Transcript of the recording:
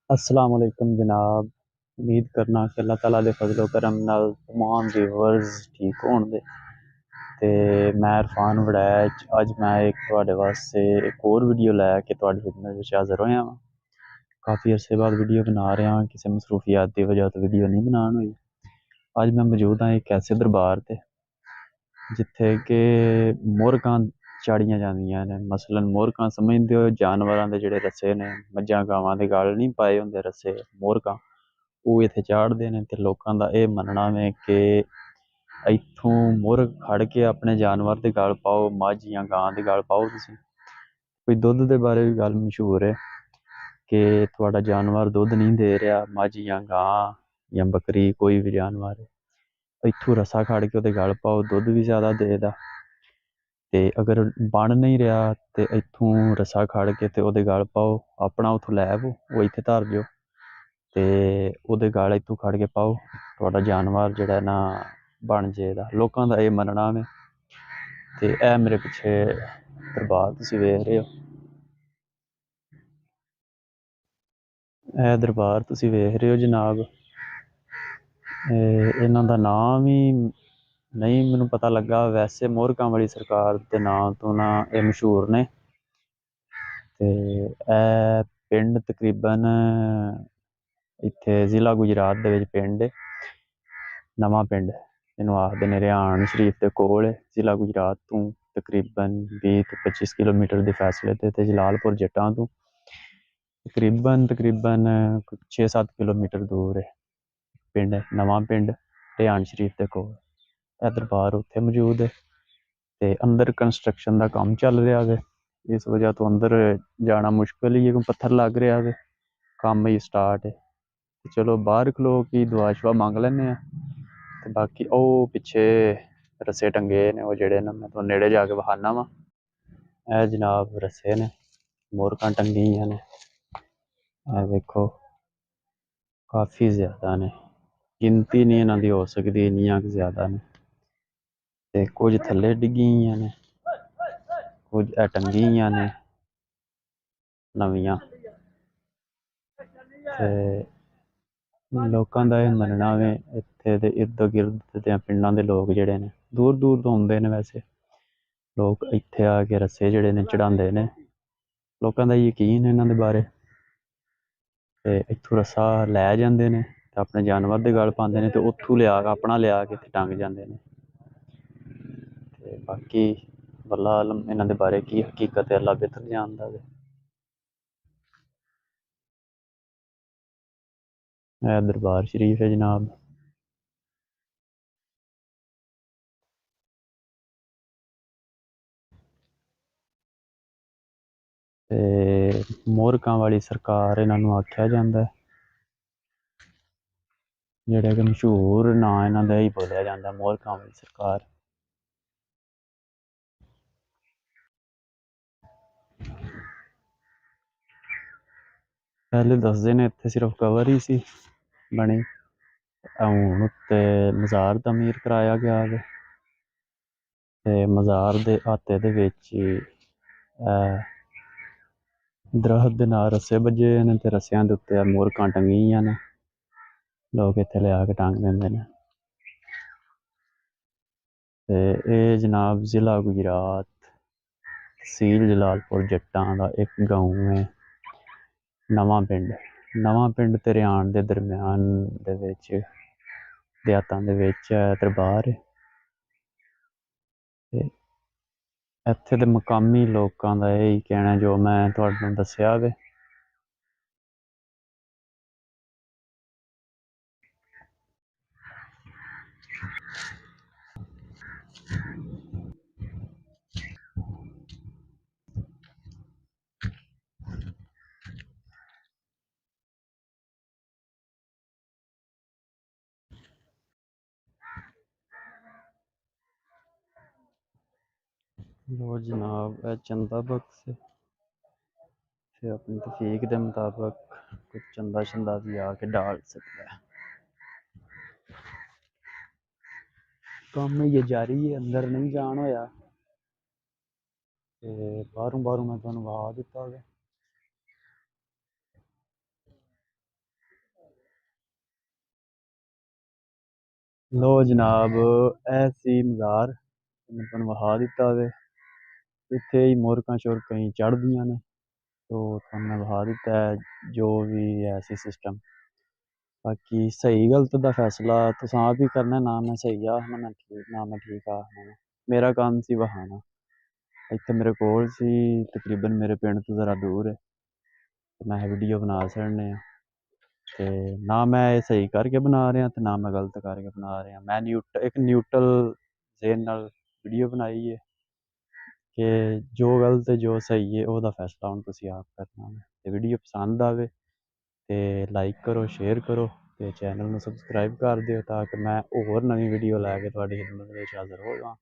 अस्सलाम वालेकुम जनाब। उम्मीद करना कि अल्लाह ताला दे फजलो करम नाल तमाम व्यूअर्स ठीक होणगे। ते मैं इरफान वड़ैच अज मैं एक तुहाडे वास्ते एक और वीडियो लै के तुहाडी खिदमत विच हाज़र होया वां। काफ़ी अरसे बाद वीडियो बना रहा किसी मसरूफियात की वजह तो वीडियो नहीं बनान होई। अज मैं मौजूद हाँ एक ऐसे दरबार ते जिथे कि मोरगां चाड़ियां जांदियां ने। मसलन मोरगां समझदे हो जानवरां दे जिहड़े रस्से ने, मज्झां गावां दे गल नहीं पाए हुंदे रस्से, मोरगां वो इत्थे चाढ़ते हैं। तो लोगों का यह मनना है कि इत्थों मुर्ग फड़ के अपने जानवर के गल पाओ, मझ या गां के गल पाओ। तुसीं कोई दुध के बारे भी गल मशहूर है कि थोड़ा जानवर दुध नहीं दे रहा, मझ या गां या बकरी कोई भी जानवर, इत्थों रस्सा खड़ के वो गल पाओ, दुध भी ज़्यादा देगा। तो अगर बन नहीं रहा तो इत्थों रस्सा खड़ के तो गल पाओ, अपना उथों लै वो इत्थे धर जो ते ओहदे गल इत्थों खड़ के पाओ, थोड़ा जानवर जिहड़ा ना बन जाएगा। लोगों का यह मनना है। तो यह मेरे पिछे दरबार तुसीं वेख रहे हो, यह दरबार तुसीं वेख रहे हो जनाब। इन्हां दा नाम ही नहीं मैनू पता लगा, वैसे मोरगां वाली सरकार के नाम तो ना ये मशहूर ने। ते पिंड तकरीबन इत्थे जिला गुजरात दे विच पिंड है, नवां पिंड जिन्हों आखदे ने, रिहान शरीफ के कोल है। जिला गुजरात तो तकरीबन 20 तो 25 किलोमीटर के फैसले ते जलालपुर जट्टां तो तकरीबन 6-7 किलोमीटर दूर है पिंड, नवां पिंड रिहान शरीफ के कोल। यह दरबार उत्थे मौजूद है। ते अंदर कंस्ट्रक्शन का काम चल रहा है, इस वजह तो अंदर जाना मुश्किल ही है क्योंकि पत्थर लग रहा है, काम ही स्टार्ट है। चलो बाहर खलो की दुआ शुआ मंग लैने। ते बाकी ओ पिछे रस्से टंगे ने, वो जेड़े ने मैं तुहानू नेड़े जाके विखाना वा। ए जनाब रस्से ने, मोरगां टंगी ने, ए देखो काफ़ी ज़्यादा ने, गिनती नहीं इन्हां दी हो सकदी, इन्नियां ज़्यादा ने। ते कुछ थल्ले डिग्गी ने, कुछ ए टंगी ने नवियां। ते लोगों का यह मनना है इत्थे दे इर्द गिर्द दे पिंडां दे लोग जिहड़े ने दूर दूर तो आउंदे ने, वैसे लोग इत्थे आके रस्से जिहड़े ने चढ़ांदे ने। लोगों का यकीन है इन्हां दे बारे, ते इत्थों रस्सा लै जांदे ने ते अपने जानवर दे गल पांदे ने, ते उत्थों लिया अपना लिया के इत्थे टंग जांदे ने। ते बाकी वल्लाह आलम इन्हां दे बारे की हकीकत है, अल्लाह बेहतर जानदा है। यह दरबार शरीफ है जनाब। ते मोरगां वाली सरकार इन्हां नूं आख्या जांदा है, जेह्ड़ा कि मशहूर नां इन्हां दा ही बोलिया जांदा, मोरगां वाली सरकार। पहले दसदे ने इत्थे सिर्फ कवर ही सी बनी, हुण उत्ते मज़ार तमीर कराया गया है। ते मज़ार दे हाते दे विच ही दरख्त दे नाल रस्से बज्जे ने, ते रस्सियां दे उत्ते मोरगां टंगियां ने। लोग इत्थे लिया के टंग दिंदे ने। ते एह् जनाब जिला गुजरात, तहसील जलालपुर जट्टां दा एक गांव है नवां पिंड। नवां पिंड ते रिहान दे दरम्यान दे विच देहातां दे विच दरबार है। ते इत्थे दे मकामी लोकां दा यही कहना जो मैं तुहानू दस्सिया वे। लो जनाब ए चंदा बख्श से अपनी तफीक के मुताबिक कुछ चंदा शंदा भी आके डाल सकता है। काम ये जारी है, अंदर नहीं जान होया ते बाहरों बाहरों मैं तुहानू विखा दिता है। ਲੋ ਜਨਾਬ, ਇਹ ਸੀ ਮਜ਼ਾਰ ਮੈਂ ਤੁਹਾਨੂੰ ਵਿਖਾ ਦਿੱਤਾ ਵੇ। ਇੱਥੇ ਹੀ ਮੁਰਕਾਂ ਸ਼ੁਰਕਾਂ ਹੀ ਚੜ੍ਹਦੀਆਂ ਨੇ। ਤੋ ਤੁਹਾਨੂੰ ਮੈਂ ਵਿਖਾ ਦਿੱਤਾ ਹੈ ਜੋ ਵੀ ਹੈ ਸੀ ਸਿਸਟਮ। ਬਾਕੀ ਸਹੀ गलत ਦਾ फैसला तुसां आप ही करना, ना मैं सही आखना ना ठीक, ना मैं ठीक आखना। मेरा काम सी विखाना। ਇੱਥੇ ਮੇਰੇ ਕੋਲ ਸੀ, ਤਕਰੀਬਨ ਮੇਰੇ ਪਿੰਡ ਤੋਂ ਜ਼ਰਾ ਦੂਰ ਹੈ, ਤੇ ਮੈਂ ਵੀਡੀਓ ਬਣਾ ਛੱਡਨੇ ਆ। ਤੇ ਨਾ ਮੈਂ ਇਹ ਸਹੀ ਕਰਕੇ ਬਣਾ ਰਿਹਾ ਤੇ ਨਾ ਮੈਂ ਗਲਤ ਕਰਕੇ ਬਣਾ ਰਿਹਾ। ਮੈਂ ਇੱਕ ਨਿਊਟਰਲ ਜ਼ੇਨ ਨਾਲ ਵੀਡੀਓ ਬਣਾਈ ਹੈ ਕਿ ਜੋ ਗਲਤ ਹੈ ਜੋ ਸਹੀ ਹੈ ਉਹਦਾ ਫੈਸਲਾ ਹੁਣ ਤੁਸੀਂ ਆਪ ਕਰਨਾ ਹੈ। ਤੇ ਵੀਡੀਓ ਪਸੰਦ ਆਵੇ ਤੇ ਲਾਈਕ ਕਰੋ, ਸ਼ੇਅਰ ਕਰੋ ਤੇ ਚੈਨਲ ਨੂੰ ਸਬਸਕ੍ਰਾਈਬ ਕਰ ਦਿਓ ਤਾਂ ਕਿ ਮੈਂ ਹੋਰ ਨਵੀਂ ਵੀਡੀਓ ਲੈ ਕੇ ਤੁਹਾਡੀ ਖਿਦਮਤ ਵਿੱਚ ਹਾਜ਼ਰ ਹੋ ਜਾਵਾਂ।